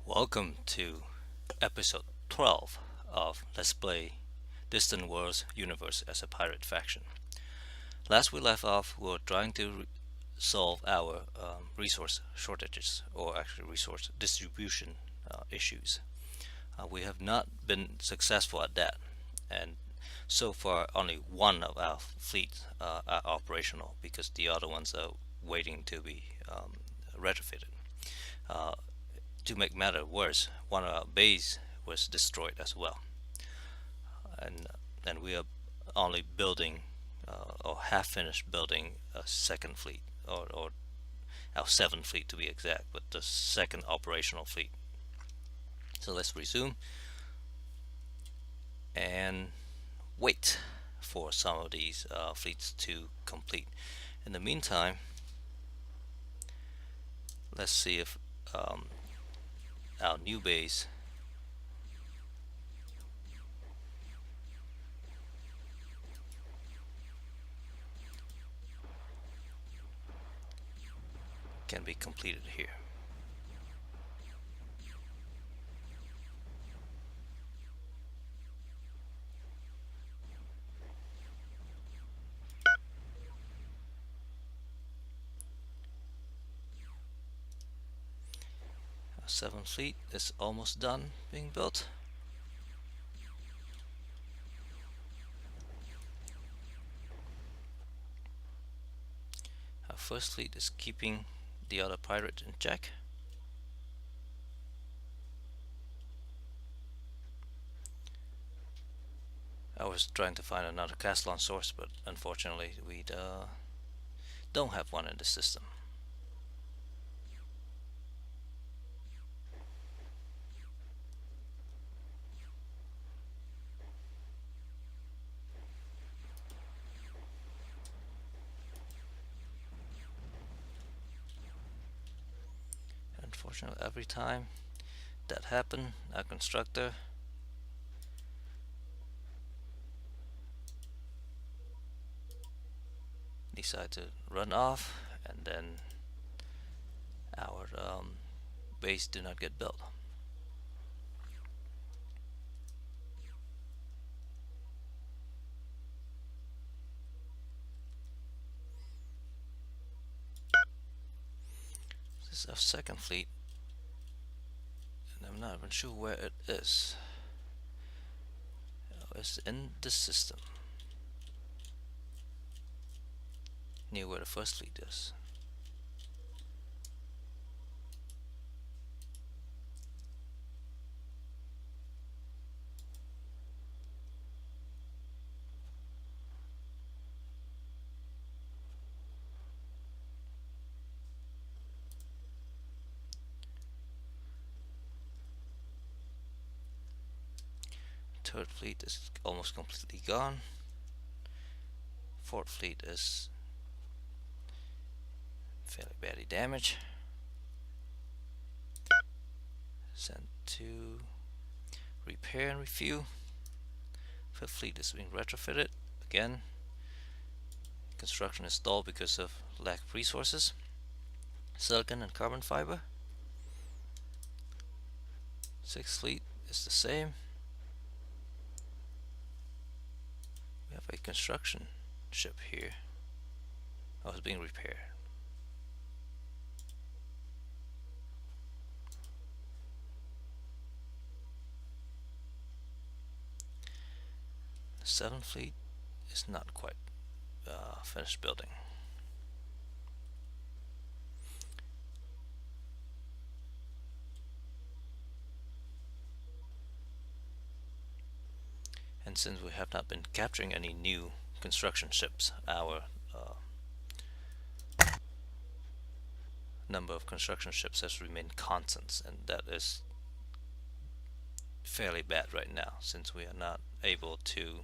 Welcome to episode 12 of Let's Play Distant Worlds Universe as a Pirate Faction. Last we left off, we were trying to solve our resource shortages, or actually resource distribution issues. We have not been successful at that, and so far only one of our fleets are operational because the other ones are waiting to be retrofitted. Uh, to make matter worse, one of our bays was destroyed as well, and then we are only building or half finished building a second fleet, or our seventh fleet to be exact, but the second operational fleet. So let's resume and wait for some of these fleets to complete. In the meantime, let's see if our new base can be completed here. Our seventh fleet is almost done being built. Our first fleet is keeping the other pirate in check. I was trying to find another Castellan source, but unfortunately we don't have one in the system. Unfortunately, every time that happened, our constructor decided to run off, and then our base do not get built. This is our second fleet, and I'm not even sure where it is. It's in the system, near where the first fleet is. Third fleet is almost completely gone. Fourth fleet is fairly badly damaged. Sent to repair and refuel. Fifth fleet is being retrofitted again. Construction is stalled because of lack of resources, silicon and carbon fiber. Sixth fleet is the same. We have a construction ship here. Oh, it's being repaired. The seventh fleet is not quite finished building. And since we have not been capturing any new construction ships, our number of construction ships has remained constant, and that is fairly bad right now, since we are not able to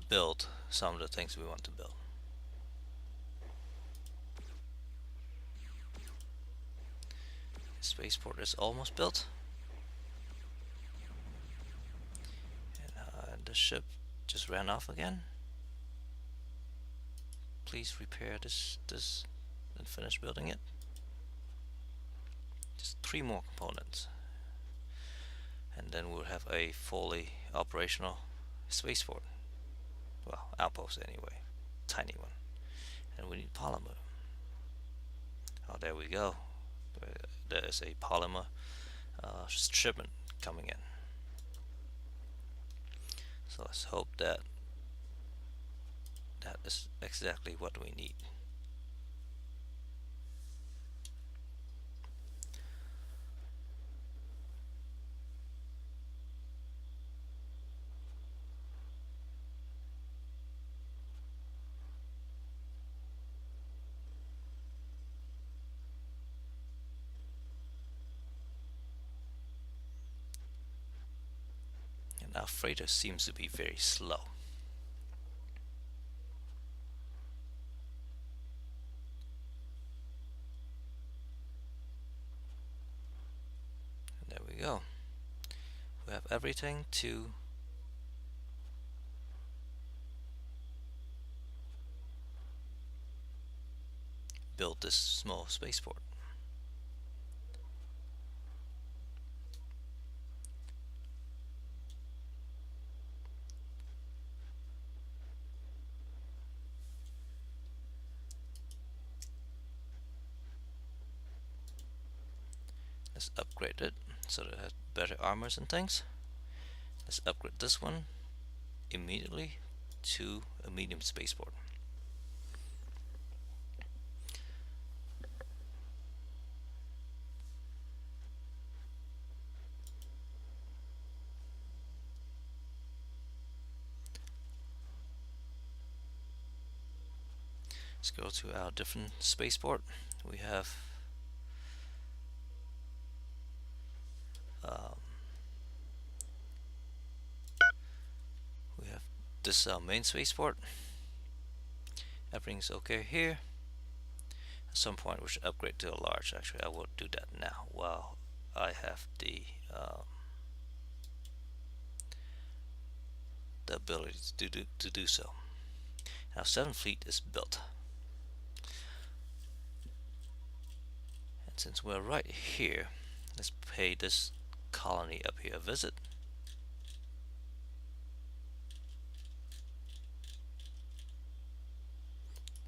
build some of the things we want to build. Spaceport is almost built, and the ship just ran off again. Please repair this and finish building it. Just 3 more components, and then we'll have a fully operational spaceport. Well, outpost anyway, tiny one. And we need polymer. Oh, there we go. There is a polymer shipment coming in. So let's hope that that is exactly what we need. And our freighter seems to be very slow. And there we go. We have everything to build this small spaceport. Let's upgrade it so that it has better armors and things. Let's upgrade this one immediately to a medium spaceport. Let's go to our different spaceport. We have this main spaceport. Everything's okay here. At some point we should upgrade to a large. Actually, I will do that now while I have the ability to do so. Now 7th Fleet is built. And since we're right here, let's pay this colony up here a visit.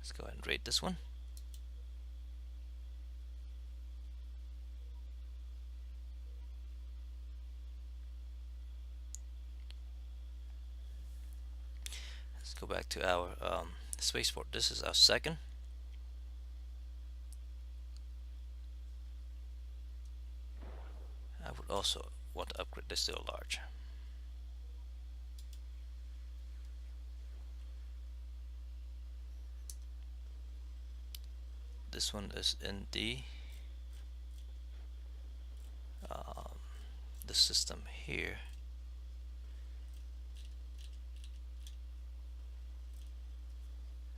Let's go ahead and rate this one. Let's go back to our spaceport. This is our second. I would also want to upgrade this to a large. This one is in the system here.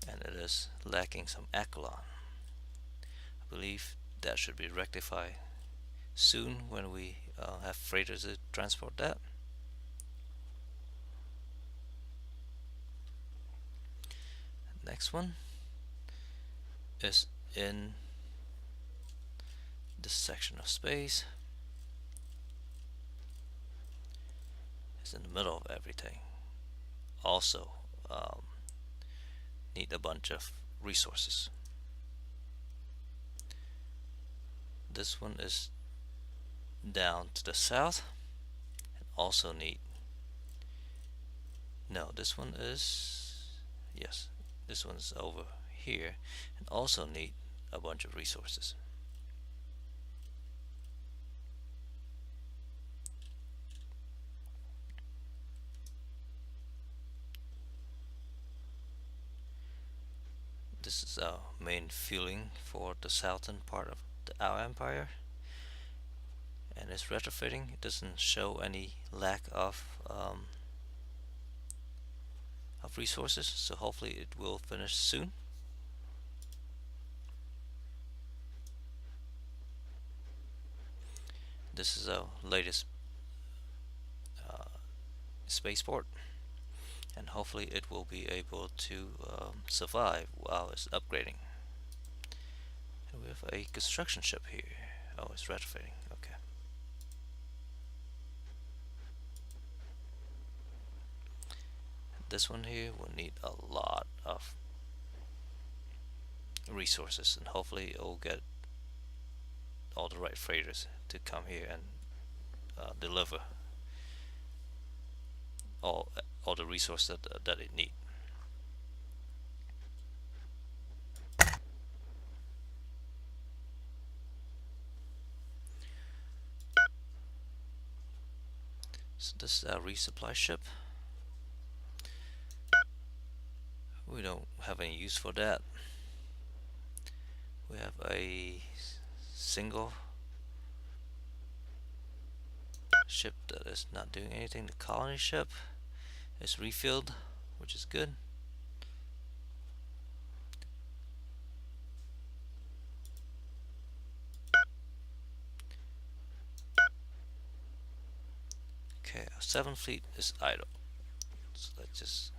And it is lacking some Accolon. I believe that should be rectified soon when we have freighters to transport that. Next one is in this section of space. It's in the middle of everything. Also need a bunch of resources. This one is down to the south and also need, no, this one is, yes, this one's over here and also need a bunch of resources. This is our main fueling for the southern part of our empire, and it's retrofitting. It doesn't show any lack of resources, so hopefully it will finish soon. This is our latest spaceport, and hopefully it will be able to survive while it's upgrading. And we have a construction ship here. Oh, it's retrofitting. Okay. This one here will need a lot of resources, and hopefully it'll get all the right freighters to come here and deliver all all the resources that it needs. So this is our resupply ship. We don't have any use for that. We have a single ship that is not doing anything. The colony ship is refilled, which is good. Okay, our 7th fleet is idle. So let's just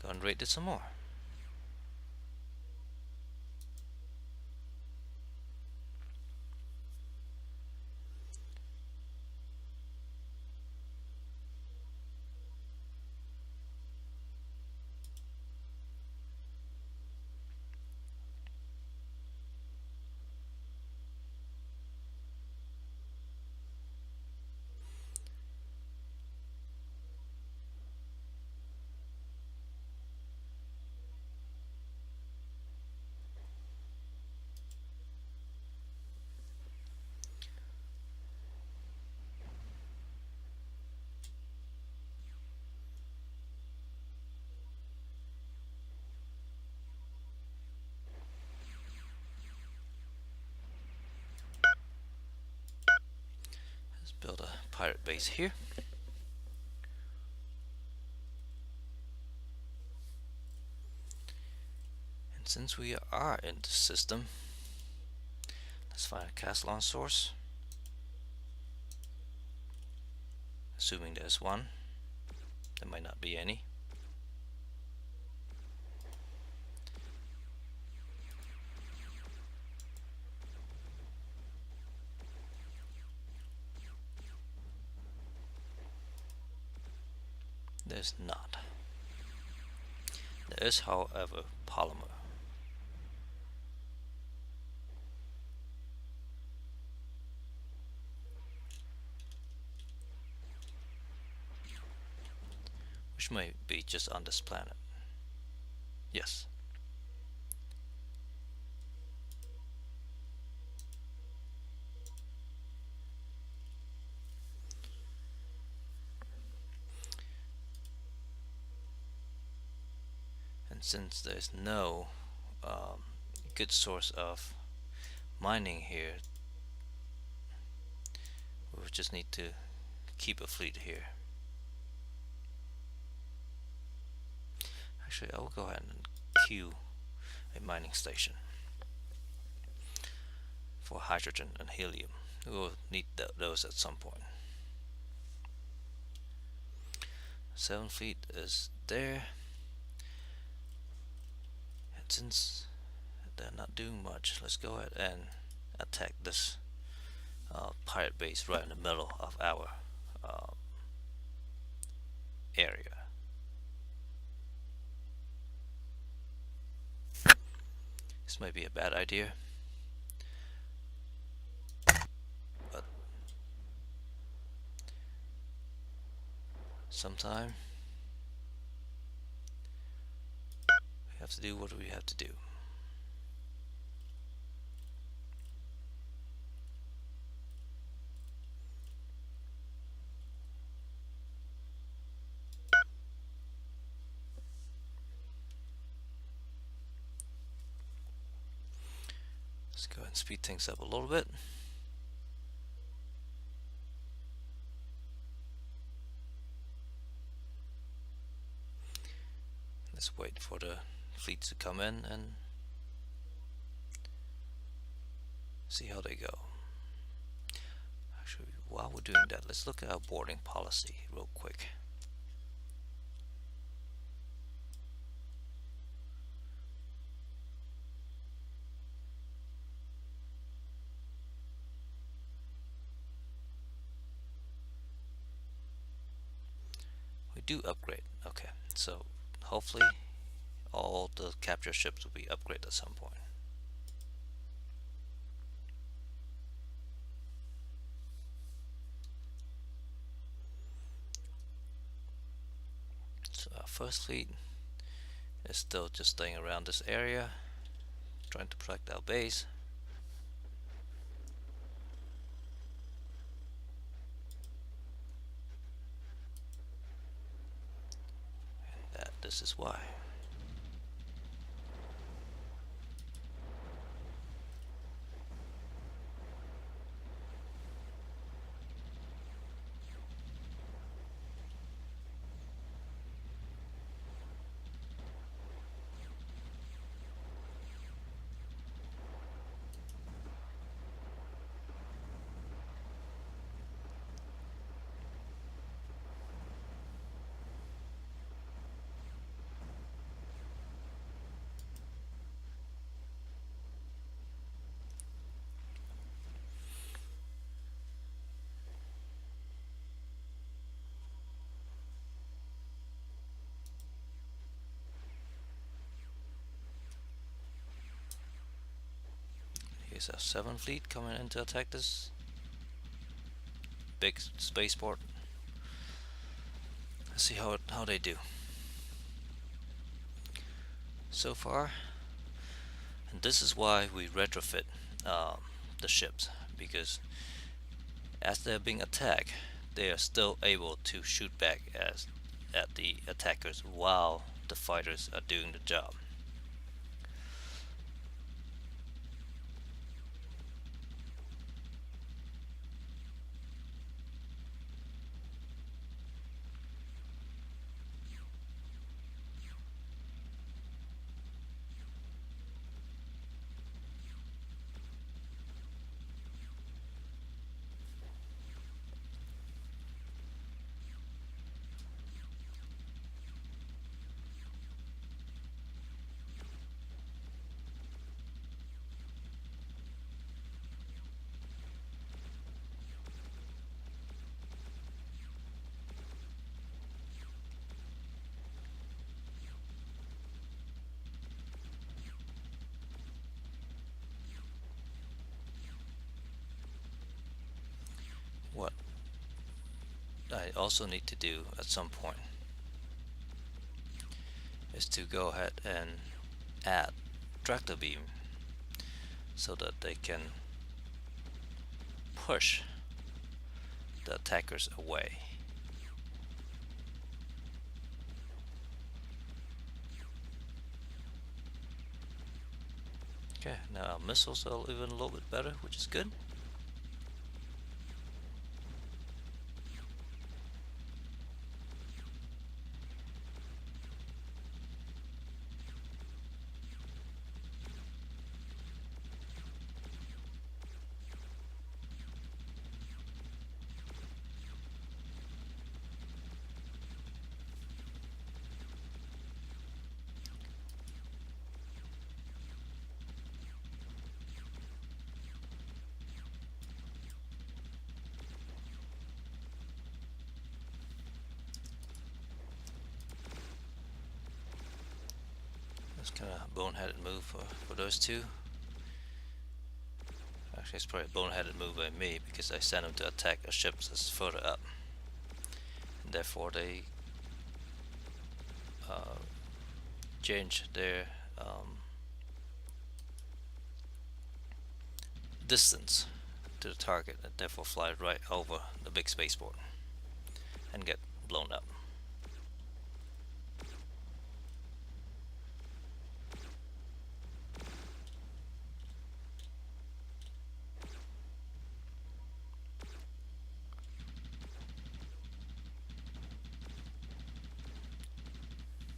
go and rate it some more. Let's build a pirate base here. And since we are in the system, let's find a castle on source. Assuming there's one. There might not be any. There's not. There is, however, polymer. Which may be just on this planet. Yes. And since there's no good source of mining here, we just need to keep a fleet here. Actually, I will go ahead and queue a mining station for hydrogen and helium. We will need those at some point. 7th fleet is there, and since they're not doing much, let's go ahead and attack this pirate base right in the middle of our area. This might be a bad idea, but sometime we have to do what we have to do. Let's go ahead and speed things up a little bit. Let's wait for the fleet to come in and see how they go. Actually, while we're doing that, let's look at our boarding policy real quick. do upgrade. Okay, so hopefully all the captured ships will be upgraded at some point. So our first fleet is still just staying around this area, trying to protect our base. And this is why. Here's our 7th fleet coming in to attack this big spaceport. Let's see how they do so far. And this is why we retrofit the ships, because as they're being attacked, they are still able to shoot back at the attackers while the fighters are doing the job. What I also need to do at some point is to go ahead and add tractor beam so that they can push the attackers away. Okay, now our missiles are even a little bit better, which is good. That's kind of a boneheaded move for those two. Actually, it's probably a boneheaded move by me because I sent them to attack a ship that's further up. And therefore, they change their distance to the target and therefore fly right over the big spaceport and get blown up.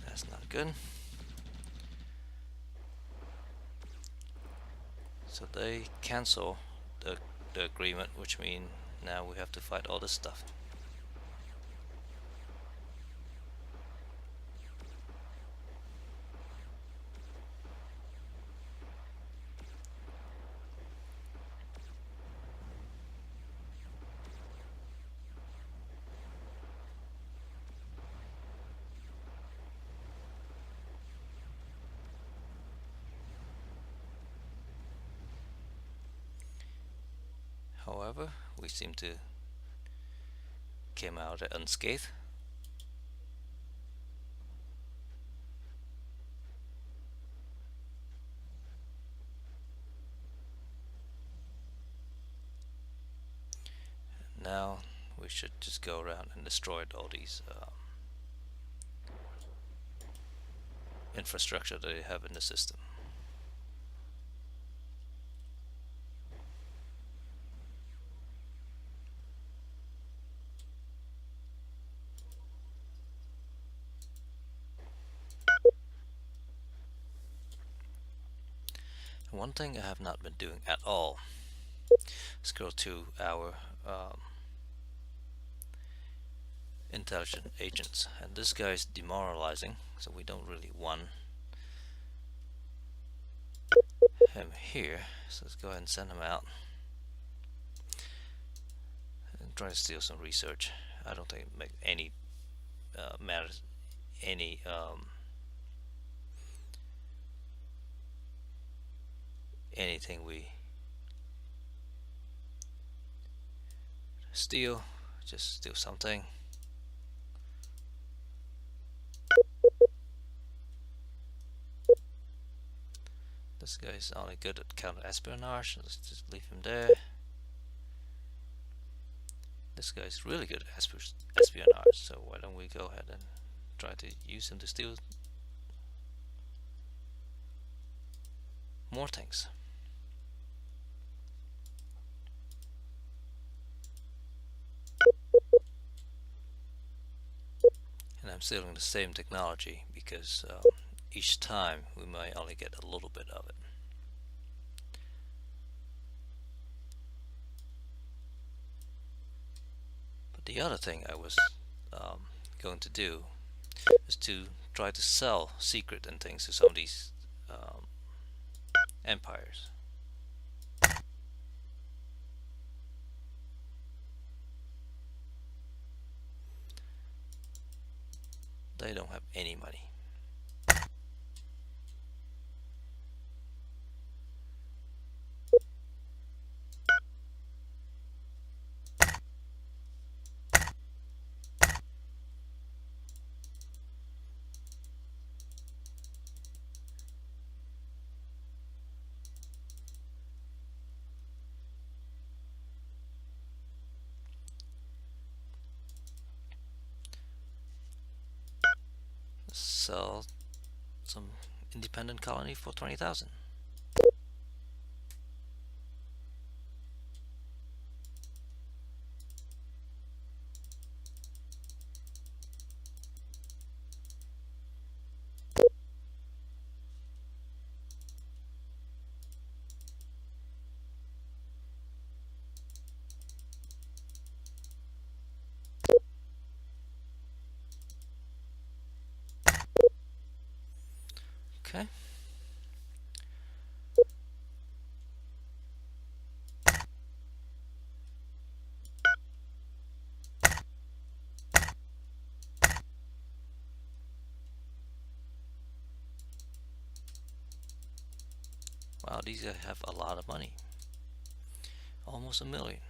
That's not good. So they cancel the agreement, which means now we have to fight all this stuff. However, we seem to came out unscathed. Now we should just go around and destroy all these infrastructure that they have in the system. One thing I have not been doing at all is go to our intelligent agents, and this guy is demoralizing, so we don't really want him here. So let's go ahead and send him out and try to steal some research. I don't think it makes any matters any anything we steal, just steal something. This guy's only good at counter espionage, let's just leave him there. This guy's really good at espionage, so why don't we go ahead and try to use him to steal more things. And I'm stealing the same technology because each time we might only get a little bit of it. But the other thing I was going to do is to try to sell secret and things to some of these empires. They don't have any money. Sell some independent colony for 20,000. Okay. Wow, these guys have a lot of money. Almost 1 million.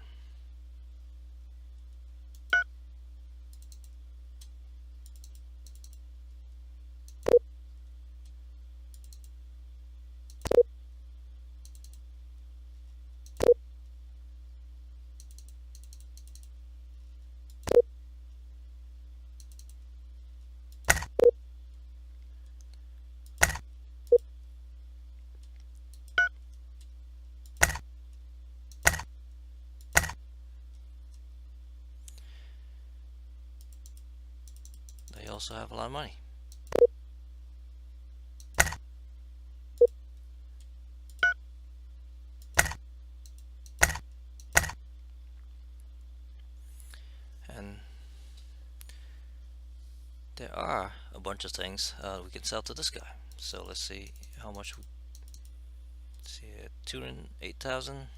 They also have a lot of money. And there are a bunch of things we can sell to this guy. So let's see how much we see. 208,000.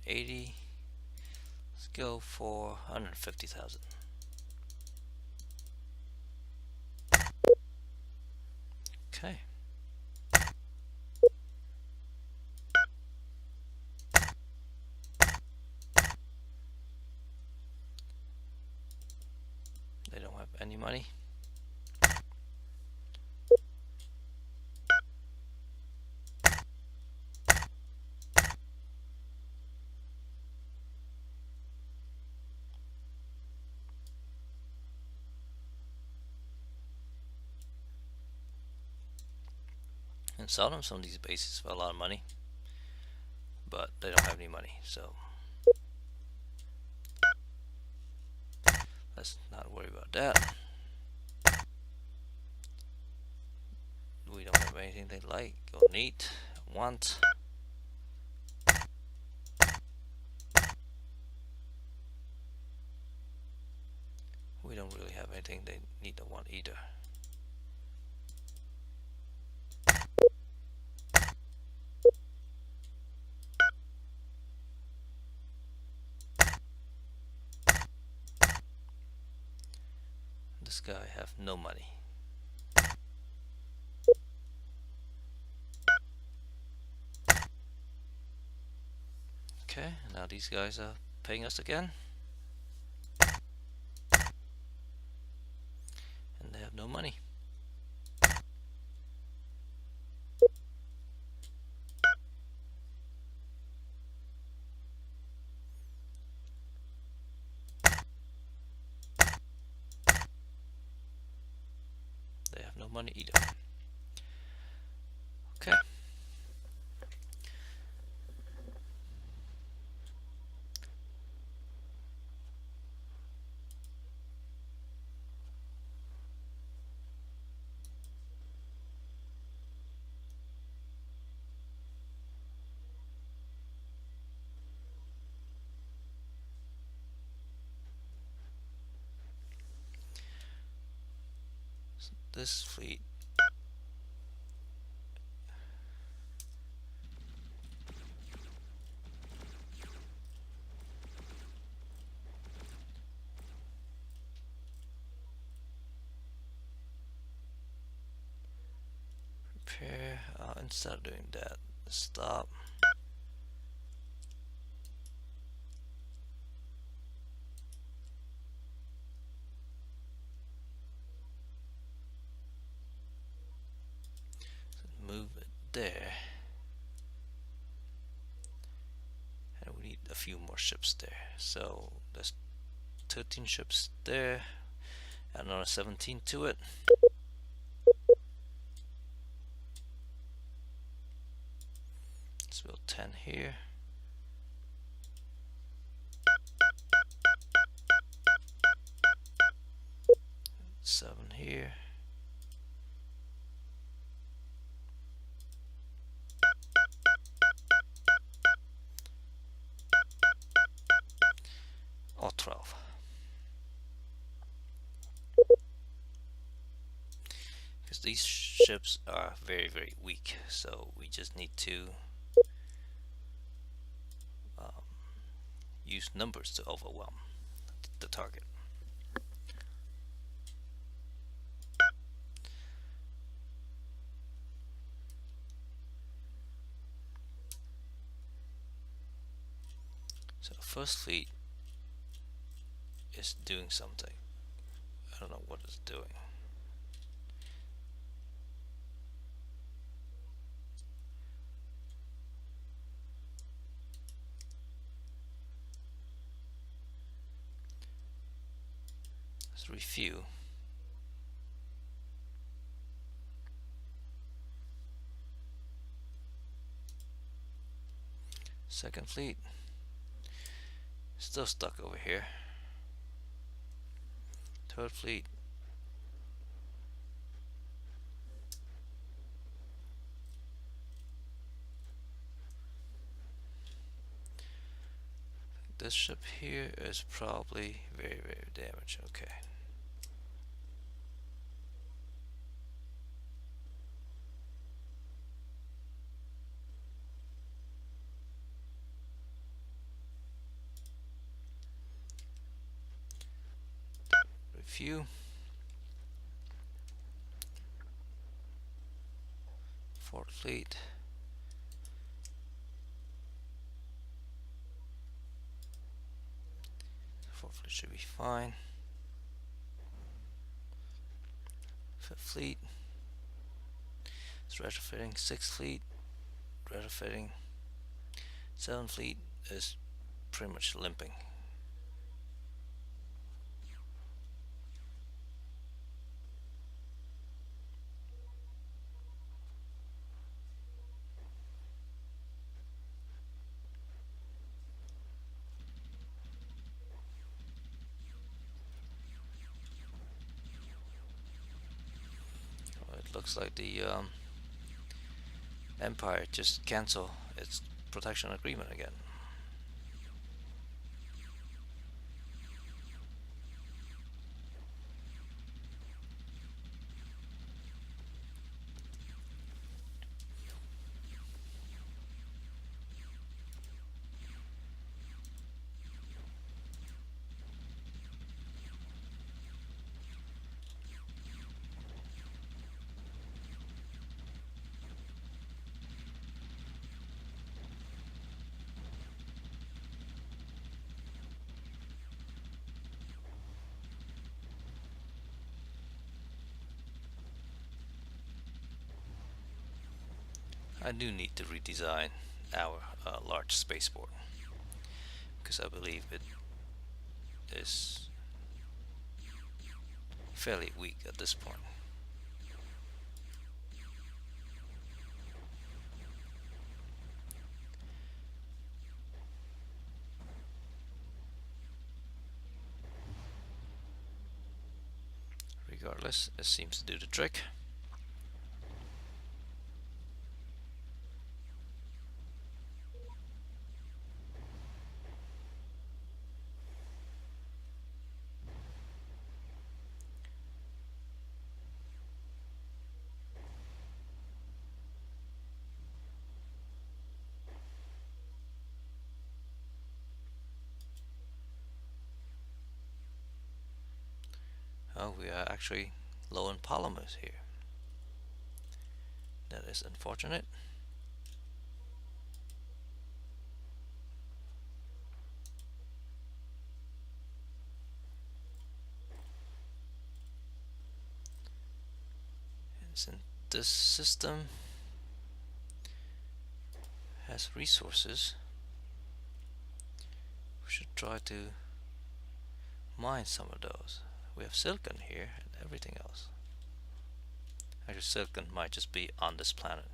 180. Let's go for 150,000. Okay. They don't have any money. And sell them some of these bases for a lot of money, but they don't have any money, so let's not worry about that. We don't have anything they like or need, want. We don't really have anything they need or want either. This guy have no money. Okay, now these guys are paying us again. And they have no money. They have no money either. Okay. This fleet repair. Instead of doing that, stop. Move it there. And we need a few more ships there. So there's 13 ships there. Add another 17 to it. Let's build 10 here. Seven here. Or 12. Because these ships are very, very weak, so we just need to use numbers to overwhelm the target. So the first fleet is doing something. I don't know what it's doing. Let's review. Second fleet still stuck over here. Third fleet this ship here is probably very, very damaged. Okay. few. Fourth Fleet. Fourth Fleet should be fine. Fifth Fleet. It's retrofitting. Sixth Fleet. Retrofitting. Seventh Fleet is pretty much limping. It looks like the Empire just cancel its protection agreement again. I do need to redesign our large spaceport because I believe it is fairly weak at this point. Regardless, it seems to do the trick. Oh, we are actually low in polymers here. That is unfortunate. And since this system has resources, we should try to mine some of those. We have silicon here and everything else. Actually, silicon might just be on this planet.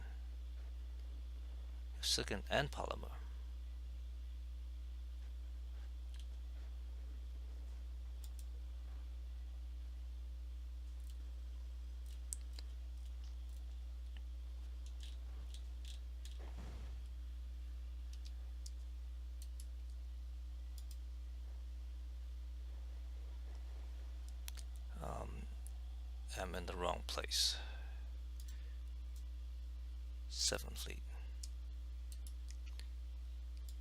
Silicon and polymer. I'm in the wrong place. 7th Fleet.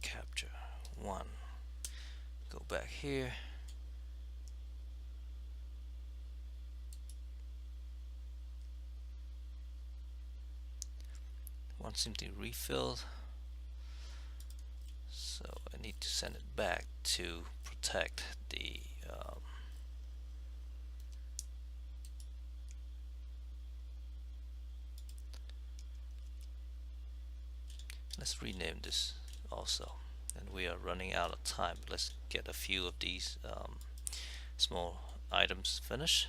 Capture 1. Go back here. One seems to be refilled, so I need to send it back to protect the let's rename this also, and we are running out of time. Let's get a few of these small items finished.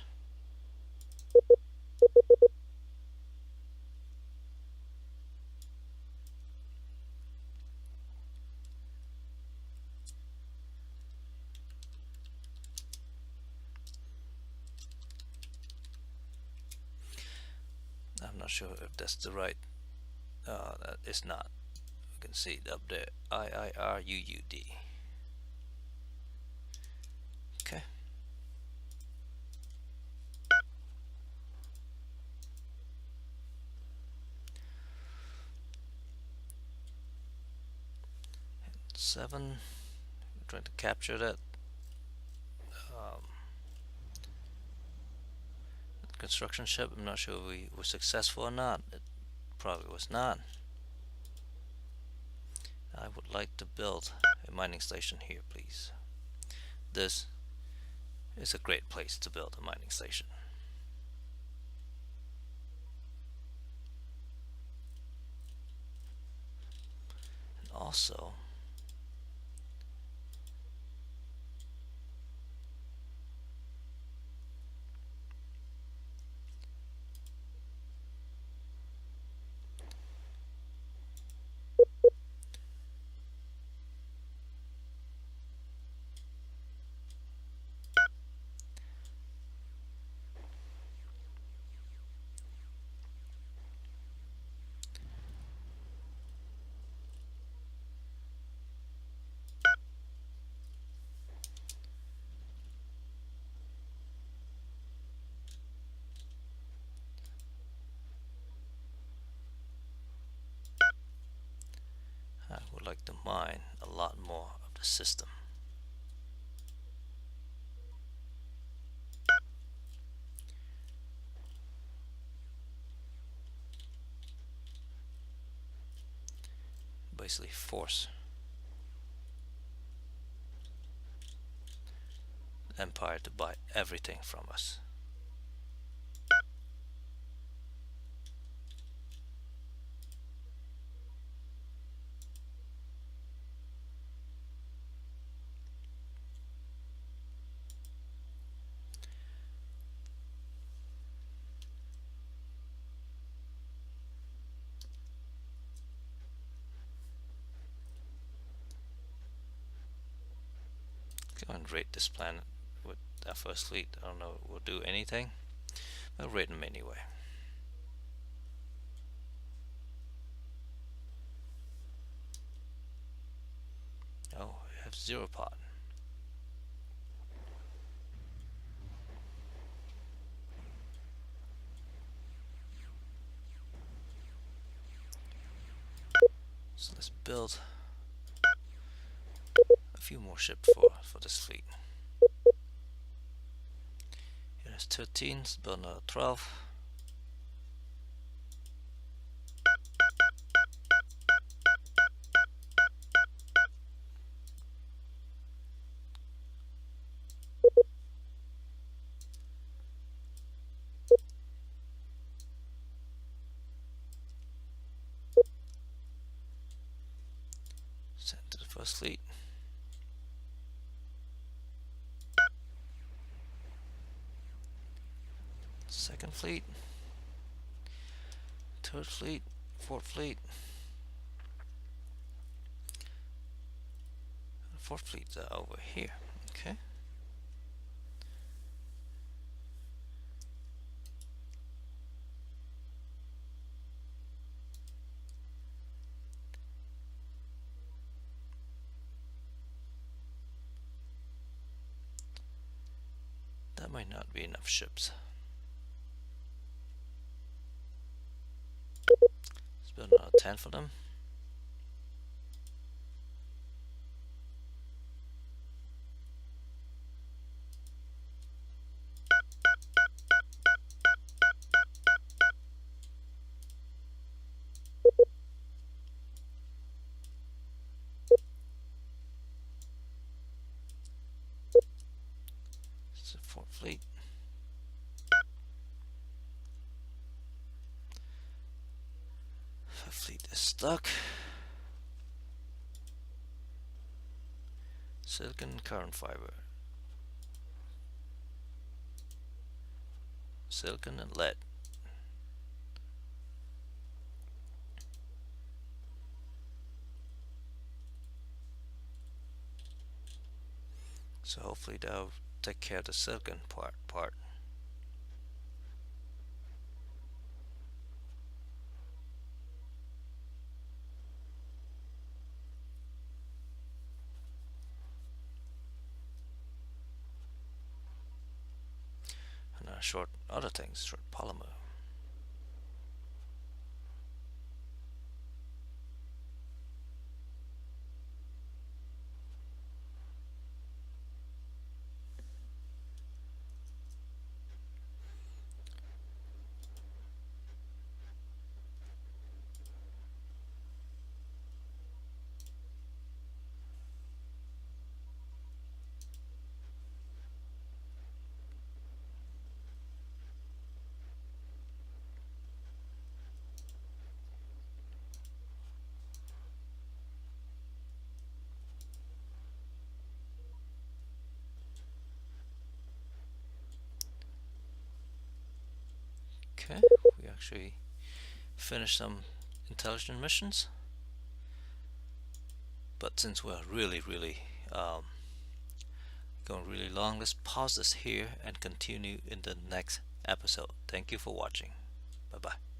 I'm not sure if that's the right, it's not. You can see it up there, IIRUUD. Okay. And 7, we're trying to capture that. construction ship. I'm not sure if we were successful or not. It probably was not. I would like to build a mining station here, please. This is a great place to build a mining station. And also, I would like to mine a lot more of the system. Basically force Empire to buy everything from us. Go and raid this planet with our first fleet. I don't know if we'll do anything, but raid them anyway. Oh, we have 0 pot. So let's build a few more ships for this fleet. Here's 13, let's build another 12. Send to the first fleet. Second fleet. Third fleet. Fourth fleet. The fourth fleet's over here. Okay. That might not be enough ships. Let's build another 10 for them. It's the fourth fleet. Fifth fleet is stuck. Silicon carbon fiber. Silicon and lead. So hopefully that'll take care of the silicon part. And short other things, short polymer. Okay, we actually finished some intelligent missions, but since we're really going really long, let's pause this here and continue in the next episode. Thank you for watching. Bye bye.